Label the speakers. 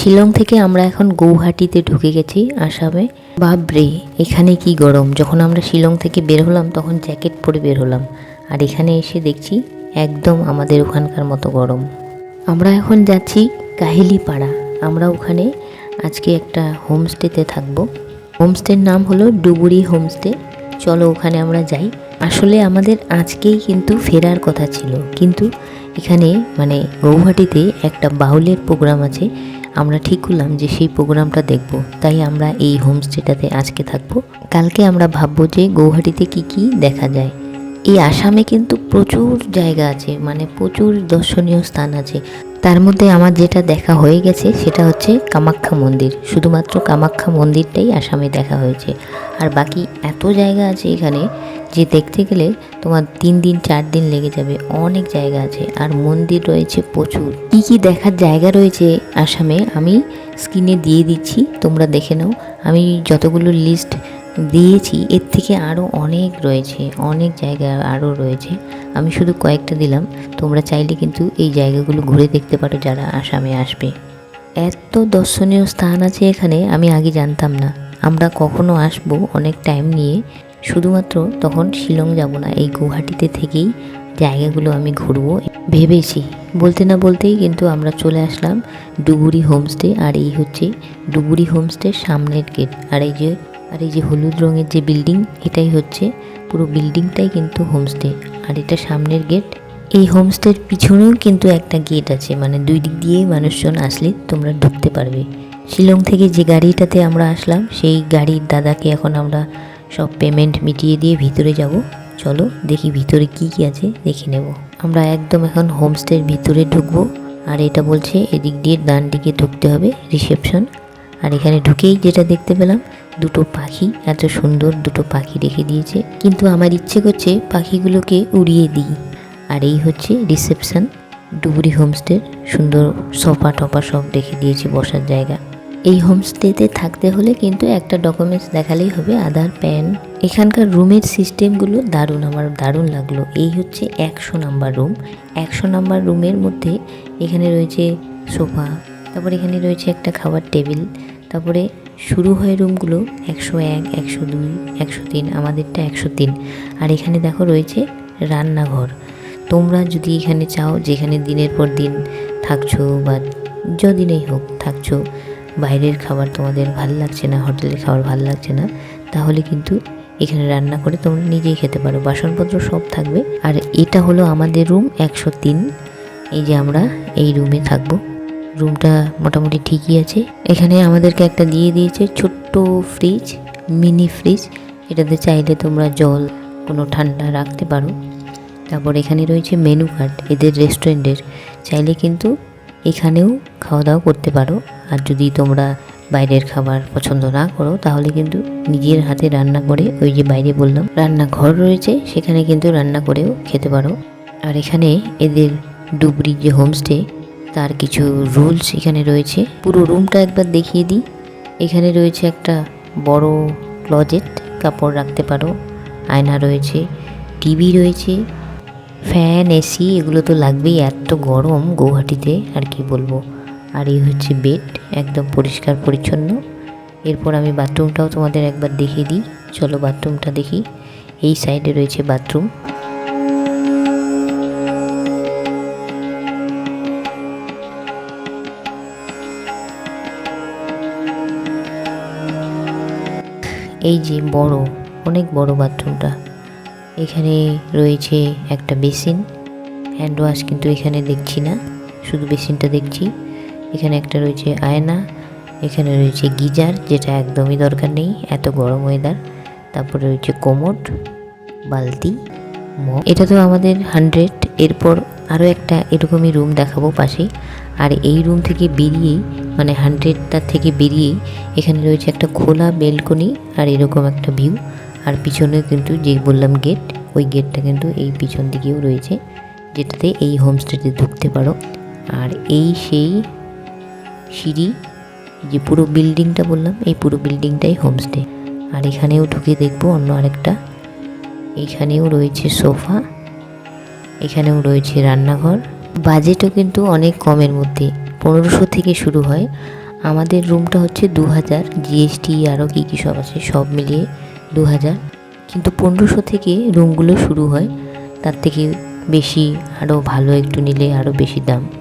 Speaker 1: শিলং থেকে আমরা এখন গৌহাটিতে ঢুকে গেছি, আসামে। বাপরে, এখানে কি গরম! যখন আমরা শিলং থেকে বের হলাম তখন জ্যাকেট পরে বের হলাম, আর এখানে এসে দেখছি একদম আমাদের ওখানকার মতো গরম। আমরা এখন যাচ্ছি কাহিলিপাড়া। আমরা ওখানে আজকে একটা হোমস্টেতে থাকবো। হোমস্টের নাম হলো ডুবুরি হোমস্টে। চলো ওখানে আমরা যাই। আসলে আমাদের আজকেই কিন্তু ফেরার কথা ছিল, কিন্তু এখানে মানে গৌহাটিতে একটা বাউলের প্রোগ্রাম আছে। আমরা ঠিক করলাম যে সেই প্রোগ্রামটা দেখব, তাই আমরা এই হোমস্টেটাতে আজকে থাকবো। কালকে আমরা ভাববো যে গৌহাটিতে কি কি দেখা যায়। এই আসামে কিন্তু প্রচুর জায়গা আছে, মানে প্রচুর দর্শনীয় স্থান আছে। তার মধ্যে আমার যেটা দেখা হয়ে গেছে সেটা হচ্ছে কামাখ্যা মন্দির। শুধুমাত্র কামাখ্যা মন্দিরটাই আসামে দেখা হয়েছে, আর বাকি এত জায়গা আছে এখানে যে দেখতে গেলে তোমার 3 দিন 4 দিন লেগে যাবে। অনেক জায়গা আছে, আর মন্দির রয়েছে প্রচুর। কি কি দেখার জায়গা রয়েছে আসামে আমি স্ক্রিনে দিয়ে দিচ্ছি, তোমরা দেখে নাও। আমি যতগুলো লিস্ট দিয়েছি এর থেকে আরও অনেক রয়েছে, অনেক জায়গা আরও রয়েছে। আমি শুধু কয়েকটা দিলাম, তোমরা চাইলে কিন্তু এই জায়গাগুলো ঘুরে দেখতে পারো যারা আসামে আসবে। এত দর্শনীয় স্থান আছে এখানে, আমি আগে জানতাম না। আমরা কখনো আসবো অনেক টাইম নিয়ে, শুধুমাত্র তখন শিলং যাব না, এই গুয়াহাটিতে থেকেই জায়গাগুলো আমি ঘুরবো ভেবেছি। বলতে না বলতেই কিন্তু আমরা চলে আসলাম ডুবুরি হোমস্টে। আর এই হচ্ছে ডুবুরি হোমস্টের সামনের গেট। আর এই যে হলুদ রঙের যে বিল্ডিং, এটাই হচ্ছে পুরো বিল্ডিংটাই কিন্তু হোমস্টে, আর এটা সামনের গেট। এই হোমস্টের পিছনেও কিন্তু একটা গেট আছে, মানে 2 দিক দিয়েই মানুষজন আসলে তোমরা ঢুকতে পারবে। শিলং থেকে যে গাড়িটাতে আমরা আসলাম সেই গাড়ির দাদাকে এখন আমরা সব পেমেন্ট মিটিয়ে দিয়ে ভিতরে যাব। চলো দেখি ভিতরে কি কি আছে, দেখে নেব। আমরা একদম এখন হোমস্টের ভিতরে ঢুকবো, আর এটা বলছে এদিক দিয়ে ডান দিকে ঢুকতে হবে, রিসেপশন। আর এখানে ঢুকেই যেটা দেখতে পেলাম, 2টো পাখি, এত সুন্দর 2টো পাখি রেখে দিয়েছে, কিন্তু আমার ইচ্ছে করছে পাখিগুলোকে উড়িয়ে দিই। আর এই হচ্ছে রিসেপশন ডুবুরি হোমস্টের। সুন্দর সোফা টফা সব রেখে দিয়েছে, বসার জায়গা। এই হোমস্টেতে থাকতে হলে কিন্তু একটা ডকুমেন্টস দেখালেই হবে, আধার, প্যান। এখানকার রুমের সিস্টেমগুলো দারুণ, আমার দারুণ লাগলো। এই হচ্ছে 100 নাম্বার রুম। 100 নাম্বার রুমের মধ্যে এখানে রয়েছে সোফা, তারপর এখানে রয়েছে একটা খাবার টেবিল, তারপরে শুরু হয় রুমগুলো 101, 102, 103, আমাদেরটা 103। আর এখানে দেখো রয়েছে রান্নাঘর। তোমরা যদি এখানে চাও, যেখানে দিনের পর দিন থাকছো বা যদিনই হোক থাকছো, বাইরের খাবার তোমাদের ভালো লাগছে না, হোটেলের খাবার ভালো লাগছে না, তাহলে কিন্তু এখানে রান্না করে তোমরা নিজেই খেতে পারো, বাসনপত্র সব থাকবে। আর এটা হলো আমাদের রুম 103। এই যে আমরা এই রুমে থাকবো। রুমটা মোটামুটি ঠিকই আছে। এখানে আমাদেরকে একটা দিয়ে দিয়েছে ছোট্ট ফ্রিজ, মিনি ফ্রিজ। এটাতে চাইলে তোমরা জল, কোনো ঠান্ডা রাখতে পারো। তারপর এখানে রয়েছে মেনু কার্ড এদের রেস্টুরেন্টের, চাইলে কিন্তু এখানেও খাওয়া দাওয়া করতে পারো। আর যদি তোমরা বাইরের খাবার পছন্দ না করো, তাহলে কিন্তু নিজের হাতে রান্না করে, ওই যে বাইরে বললাম রান্নাঘর রয়েছে, সেখানে কিন্তু রান্না করেও খেতে পারো। আর এখানে এদের ডুবুরি যে হোমস্টে, তার কিছু রুলস এখানে রয়েছে। পুরো রুমটা একবার দেখিয়ে দিই। এখানে রয়েছে একটা বড় ক্লোজেট, কাপড় রাখতে পারো, আয়না রয়েছে, টিভি রয়েছে, ফ্যান, এসি, এগুলো তো লাগবেই, এত গরম গৌহাটিতে আর কি বলবো। আর এই হচ্ছে বেড, একদম পরিষ্কার পরিচ্ছন্ন। এরপর আমি বাথরুমটাও তোমাদের একবার দেখিয়ে দিই। চলো বাথরুমটা দেখি। এই সাইডে রয়েছে বাথরুম। এই যে বড়, অনেক বড় বাথরুমটা। এখানে রয়েছে একটা বেসিন, হ্যান্ড ওয়াশ কিন্তু এখানে দেখছি না, শুধু বেসিনটা দেখছি। এখানে একটা রয়েছে আয়না, এখানে রয়েছে গিজার, যেটা একদমই দরকার নেই, এত গরম ওয়েদার। তারপরে রয়েছে কোমোড, বালতি, মগ। এটা তো আমাদের 100। এরপর আরও একটা এরকমই রুম দেখাবো পাশে। আর এই রুম থেকে বেরিয়েই, মানে 100টার থেকে বেরিয়েই এখানে রয়েছে একটা খোলা বেলকনি, আর এরকম একটা ভিউ। আর পিছনে কিন্তু যে বললাম গেট, ওই গেটটা কিন্তু এই পিছন দিকেও রয়েছে, যেটাতে এই হোমস্টেতে ঢুকতে পারো। আর এই সেই সিঁড়ি, যে পুরো বিল্ডিংটা বললাম, এই পুরো বিল্ডিংটাই হোমস্টে। আর এখানেও ঢুকে দেখবো অন্য আরেকটা, এইখানেও রয়েছে সোফা, এখানেও রয়েছে রান্নাঘর। বাজেটও কিন্তু অনেক কমের মধ্যে, 1500 থেকে শুরু হয়। আমাদের রুমটা হচ্ছে 2000, জিএসটি আরও কী কী সব আছে সব মিলিয়ে 2000, কিন্তু 1500 থেকে রুমগুলো শুরু হয়, তার থেকে বেশি আরও ভালো একটু নিলে আরও বেশি দাম।